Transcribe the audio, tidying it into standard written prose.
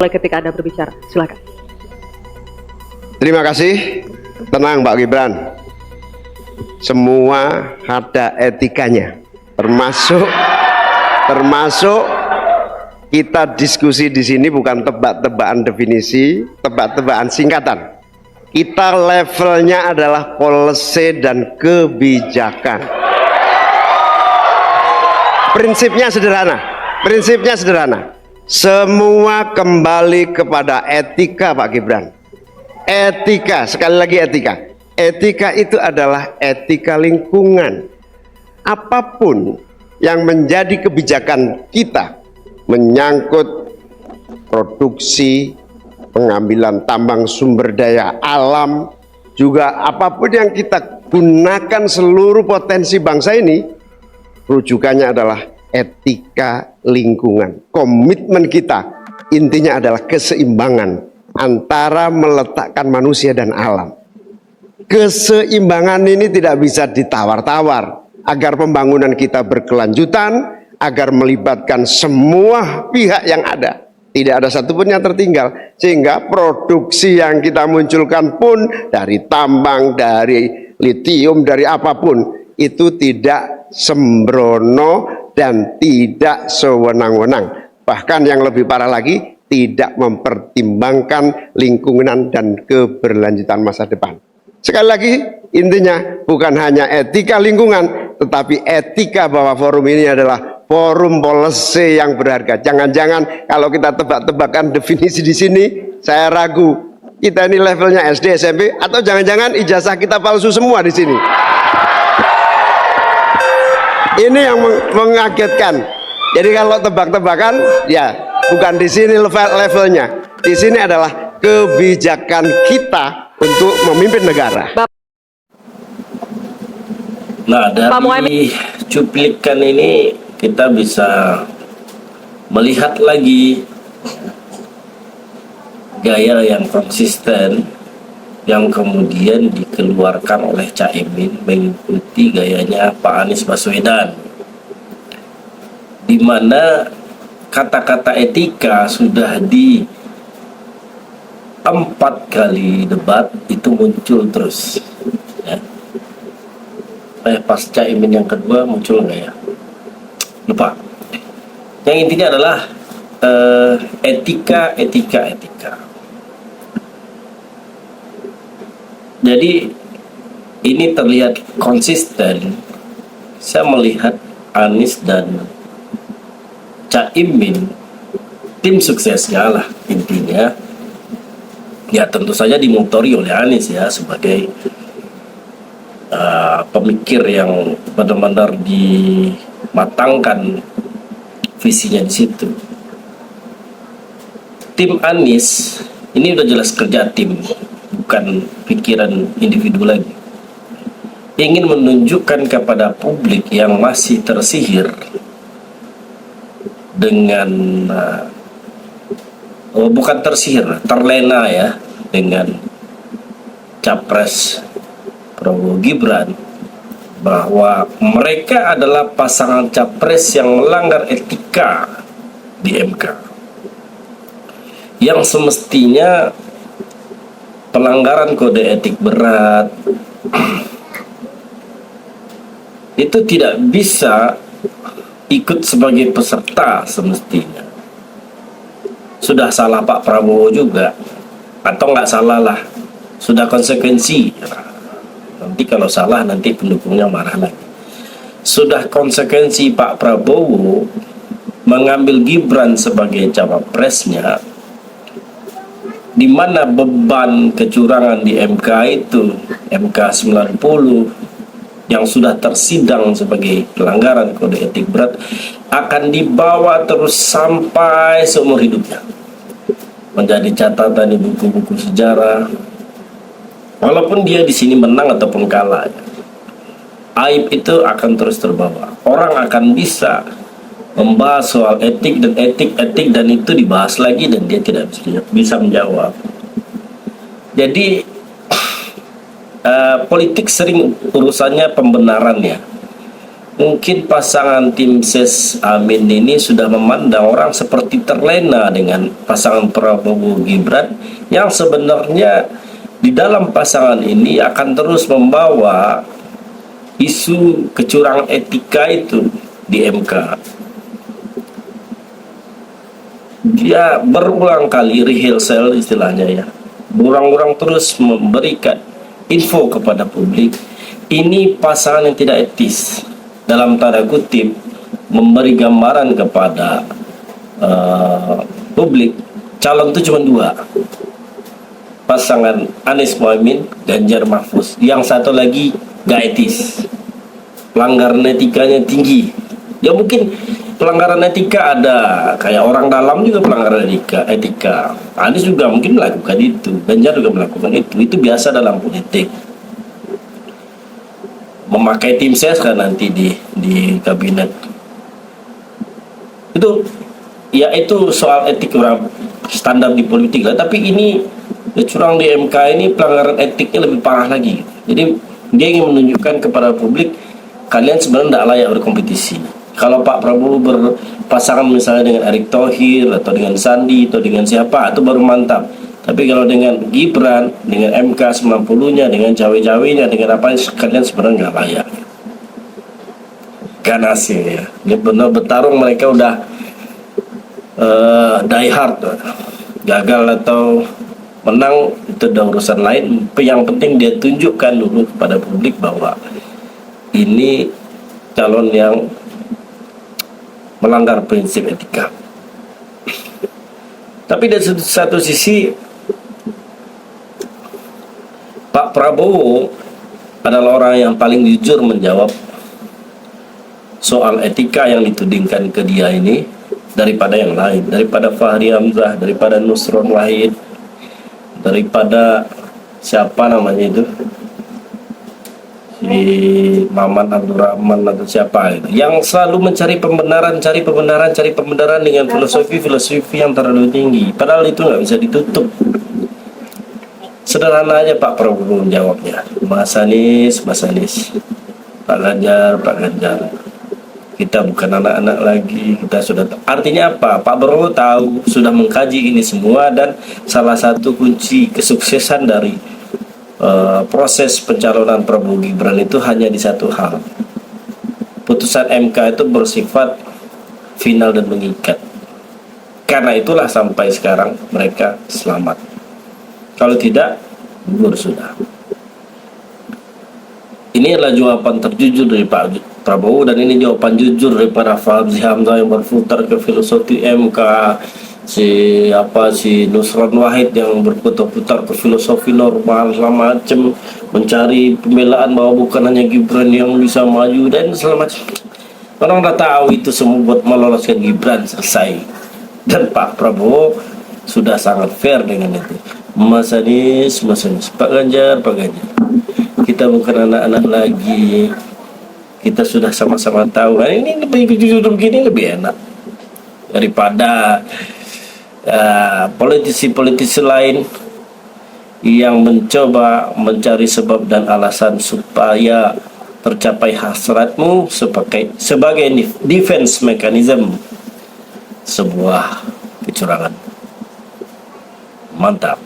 ketika Anda berbicara. Silakan. Terima kasih. Tenang Pak Gibran. Semua ada etikanya. Termasuk kita diskusi di sini bukan tebak-tebakan definisi, tebak-tebakan singkatan. Kita levelnya adalah policy dan kebijakan. Prinsipnya sederhana. Semua kembali kepada etika Pak Gibran. Etika, sekali lagi etika. Etika itu adalah etika lingkungan. Apapun yang menjadi kebijakan kita menyangkut produksi, pengambilan tambang sumber daya alam, juga apapun yang kita gunakan seluruh potensi bangsa ini, rujukannya adalah etika lingkungan. Komitmen kita intinya adalah keseimbangan antara meletakkan manusia dan alam. Keseimbangan ini tidak bisa ditawar-tawar agar pembangunan kita berkelanjutan, agar melibatkan semua pihak yang ada. Tidak ada satupun yang tertinggal, sehingga produksi yang kita munculkan pun dari tambang, dari litium, dari apapun, itu tidak sembrono dan tidak sewenang-wenang. Bahkan yang lebih parah lagi, tidak mempertimbangkan lingkungan dan keberlanjutan masa depan. Sekali lagi, intinya bukan hanya etika lingkungan, tetapi etika bahwa forum ini adalah forum policy yang berharga. Jangan-jangan kalau kita tebak-tebakan definisi di sini, saya ragu kita ini levelnya SD, SMP, atau jangan-jangan ijazah kita palsu semua di sini. Ini yang mengagetkan. Jadi kalau tebak-tebakan, ya bukan di sini levelnya. Di sini adalah kebijakan kita untuk memimpin negara. Nah, dari cuplikan ini kita bisa melihat lagi gaya yang konsisten yang kemudian dikeluarkan oleh Caimin mengikuti gayanya Pak Anies Baswedan, di mana kata-kata etika sudah di 4 kali debat itu muncul terus ya. Pas Caimin yang kedua muncul nggak ya? Lupa. Yang intinya adalah etika. Jadi ini terlihat konsisten. Saya melihat Anies dan Caimin tim suksesnya lah intinya. Ya tentu saja dimotori oleh Anies ya sebagai pemikir yang benar-benar dimatangkan visinya di situ. Tim Anies ini udah jelas kerja tim, bukan pikiran individu lagi. Ingin menunjukkan kepada publik yang masih tersihir dengan bukan tersihir, terlena ya dengan Capres Prabowo Gibran, bahwa mereka adalah pasangan capres yang melanggar etika di MK, yang semestinya pelanggaran kode etik berat itu tidak bisa ikut sebagai peserta semestinya. Sudah salah Pak Prabowo juga, atau nggak salah lah, sudah konsekuensi. Nanti kalau salah nanti pendukungnya marah lagi. Sudah konsekuensi Pak Prabowo mengambil Gibran sebagai cawapresnya, di mana beban kecurangan di MK itu, MK 90 yang sudah tersidang sebagai pelanggaran kode etik berat, akan dibawa terus sampai seumur hidupnya, menjadi catatan di buku-buku sejarah. Walaupun dia di sini menang ataupun kalah, aib itu akan terus terbawa. Orang akan bisa membahas soal etik dan itu dibahas lagi dan dia tidak bisa menjawab. Jadi politik sering urusannya pembenaran ya. mungkin pasangan tim ses Amin ini sudah memandang orang seperti terlena dengan pasangan Prabowo Gibran, yang sebenarnya di dalam pasangan ini akan terus membawa isu kecurangan etika itu di MK. Dia berulang kali rehearsal istilahnya ya, berulang-ulang terus memberikan info kepada publik, ini pasangan yang tidak etis, dalam tanda kutip memberi gambaran kepada publik calon itu cuma dua, pasangan Anies Mohaimin, Ganjar Mahfud. Yang satu lagi gak etis, pelanggaran etikanya tinggi. Ya mungkin pelanggaran etika ada, kayak orang dalam juga pelanggaran etika. Anies juga mungkin melakukan itu, Ganjar juga melakukan itu biasa dalam politik. Memakai tim ses kan nanti di kabinet itu, ya itu soal etik orang standar di politik lah. Tapi ini curang di MK ini pelanggaran etiknya lebih parah lagi. Jadi dia ingin menunjukkan kepada publik, kalian sebenarnya tidak layak berkompetisi. Kalau Pak Prabowo berpasangan misalnya dengan Erick Thohir atau dengan Sandi atau dengan siapa, itu baru mantap. Tapi kalau dengan Gibran, dengan MK 90-nya, dengan cawe-cawenya, dengan apa, kalian sebenarnya nggak layak. Ganasnya ya. Ini benar bertarung, mereka udah die hard. Gagal atau menang itu udah urusan lain. Yang penting dia tunjukkan dulu kepada publik bahwa ini calon yang melanggar prinsip etika. Tapi dari satu sisi, Pak Prabowo adalah orang yang paling jujur menjawab soal etika yang ditudingkan ke dia ini daripada yang lain, daripada Fahri Hamzah, daripada Nusron Wahid, daripada siapa namanya itu, si Maman Abdurrahman atau siapa itu, yang selalu mencari pembenaran dengan filosofi yang terlalu tinggi, padahal itu nggak bisa ditutup. Sederhana aja Pak Prabowo menjawabnya, Mas Anies, Pak Ganjar, kita bukan anak-anak lagi, kita sudah artinya apa? Pak Prabowo tahu, sudah mengkaji ini semua, dan salah satu kunci kesuksesan dari proses pencalonan Prabowo Gibran itu hanya di satu hal. Putusan MK itu bersifat final dan mengikat. Karena itulah sampai sekarang mereka selamat. Kalau tidak, gugur sudah. Ini adalah jawaban terjujur dari Pak Prabowo, dan ini jawaban jujur daripada Fahri Hamzah yang berputar ke filosofi MK, si Nusron Wahid yang berputar-putar ke filosofi normal segala macam, mencari pembelaan bahwa bukan hanya Gibran yang bisa maju dan segala macam. Orang udah tahu itu semua buat meloloskan Gibran, selesai. Dan Pak Prabowo sudah sangat fair dengan itu. Mas Anies, Pak Ganjar, kita bukan anak-anak lagi, kita sudah sama-sama tahu. Nah, ini lebih jujur begini lebih enak daripada politisi-politisi lain yang mencoba mencari sebab dan alasan supaya tercapai hasratmu sebagai defense mechanism sebuah kecurangan. Mantap.